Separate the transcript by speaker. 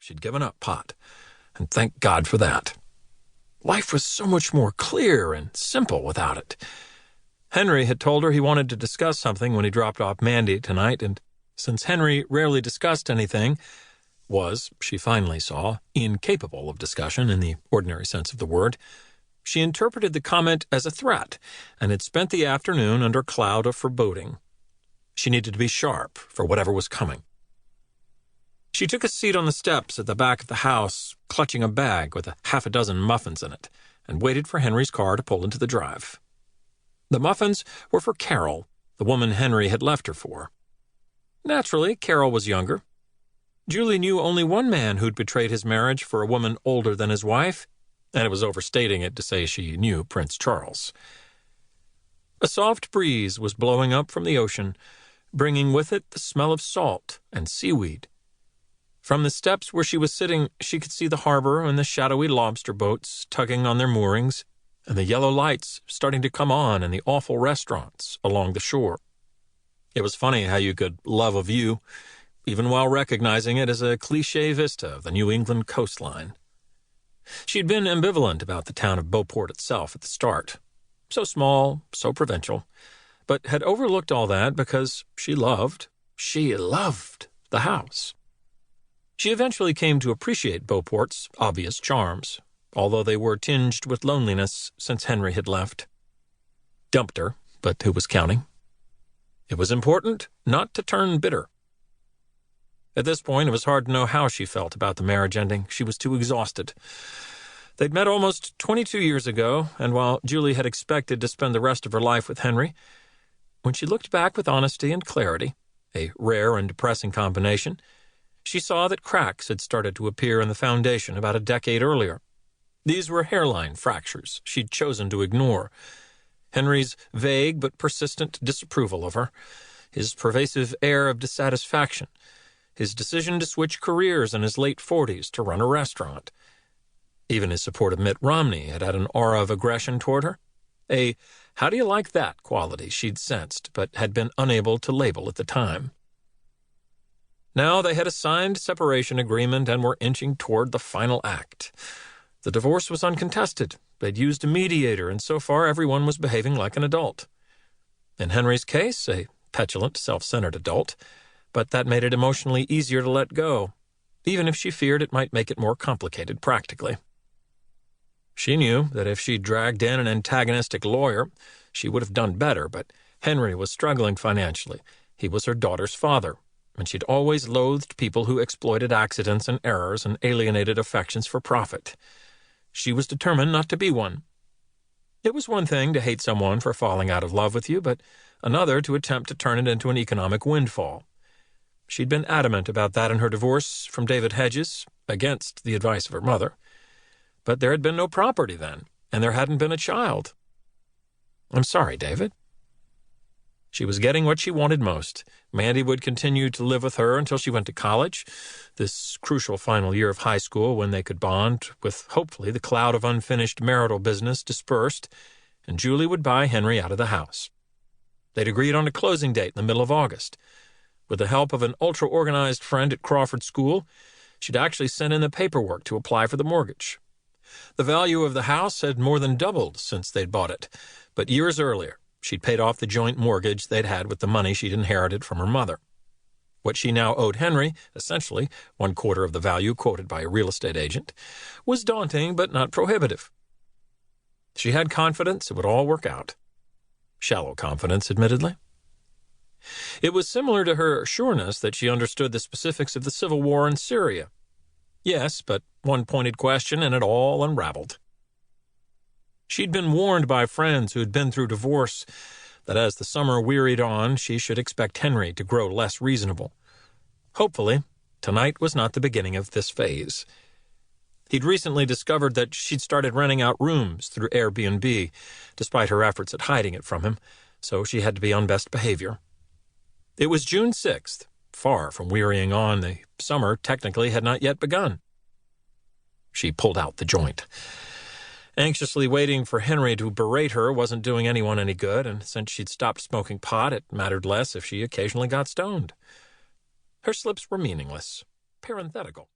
Speaker 1: She'd given up pot, and thank God for that. Life was so much more clear and simple without it. Henry had told her he wanted to discuss something when he dropped off Mandy tonight, and since Henry rarely discussed anything, was, she finally saw, incapable of discussion in the ordinary sense of the word, she interpreted the comment as a threat and had spent the afternoon under a cloud of foreboding. She needed to be sharp for whatever was coming. She took a seat on the steps at the back of the house, clutching a bag with half a dozen muffins in it, and waited for Henry's car to pull into the drive. The muffins were for Carol, the woman Henry had left her for. Naturally, Carol was younger. Julie knew only one man who'd betrayed his marriage for a woman older than his wife, and it was overstating it to say she knew Prince Charles. A soft breeze was blowing up from the ocean, bringing with it the smell of salt and seaweed. From the steps where she was sitting, she could see the harbor and the shadowy lobster boats tugging on their moorings, and the yellow lights starting to come on in the awful restaurants along the shore. It was funny how you could love a view, even while recognizing it as a cliché vista of the New England coastline. She'd been ambivalent about the town of Beauport itself at the start. So small, so provincial, but had overlooked all that because she loved the house. She eventually came to appreciate Beauport's obvious charms, although they were tinged with loneliness since Henry had left. Dumped her, but who was counting? It was important not to turn bitter. At this point, it was hard to know how she felt about the marriage ending. She was too exhausted. They'd met almost 22 years ago, and while Julie had expected to spend the rest of her life with Henry, when she looked back with honesty and clarity, a rare and depressing combination, she saw that cracks had started to appear in the foundation about a decade earlier. These were hairline fractures she'd chosen to ignore. Henry's vague but persistent disapproval of her, his pervasive air of dissatisfaction, his decision to switch careers in his late 40s to run a restaurant. Even his support of Mitt Romney had an aura of aggression toward her, a "how do you like that" quality she'd sensed but had been unable to label at the time. Now they had a signed separation agreement and were inching toward the final act. The divorce was uncontested. They'd used a mediator, and so far everyone was behaving like an adult. In Henry's case, a petulant, self-centered adult, but that made it emotionally easier to let go, even if she feared it might make it more complicated practically. She knew that if she dragged in an antagonistic lawyer, she would have done better, but Henry was struggling financially. He was her daughter's father, and she'd always loathed people who exploited accidents and errors and alienated affections for profit. She was determined not to be one. It was one thing to hate someone for falling out of love with you, but another to attempt to turn it into an economic windfall. She'd been adamant about that in her divorce from David Hedgess, against the advice of her mother. But there had been no property then, and there hadn't been a child. "I'm sorry, David." She was getting what she wanted most. Mandy would continue to live with her until she went to college, this crucial final year of high school when they could bond, with hopefully the cloud of unfinished marital business dispersed, and Julie would buy Henry out of the house. They'd agreed on a closing date in the middle of August. With the help of an ultra-organized friend at Crawford School, she'd actually sent in the paperwork to apply for the mortgage. The value of the house had more than doubled since they'd bought it, but years earlier, she'd paid off the joint mortgage they'd had with the money she'd inherited from her mother. What she now owed Henry, essentially 1/4 of the value quoted by a real estate agent, was daunting but not prohibitive. She had confidence it would all work out. Shallow confidence, admittedly. It was similar to her sureness that she understood the specifics of the civil war in Syria. Yes, but one pointed question and it all unraveled. She'd been warned by friends who had been through divorce that as the summer wearied on, she should expect Henry to grow less reasonable. Hopefully, tonight was not the beginning of this phase. He'd recently discovered that she'd started renting out rooms through Airbnb, despite her efforts at hiding it from him, so she had to be on best behavior. It was June 6th. Far from wearying on, the summer technically had not yet begun. She pulled out the joint. Anxiously waiting for Henry to berate her wasn't doing anyone any good, and since she'd stopped smoking pot, it mattered less if she occasionally got stoned. Her slips were meaningless, parenthetical.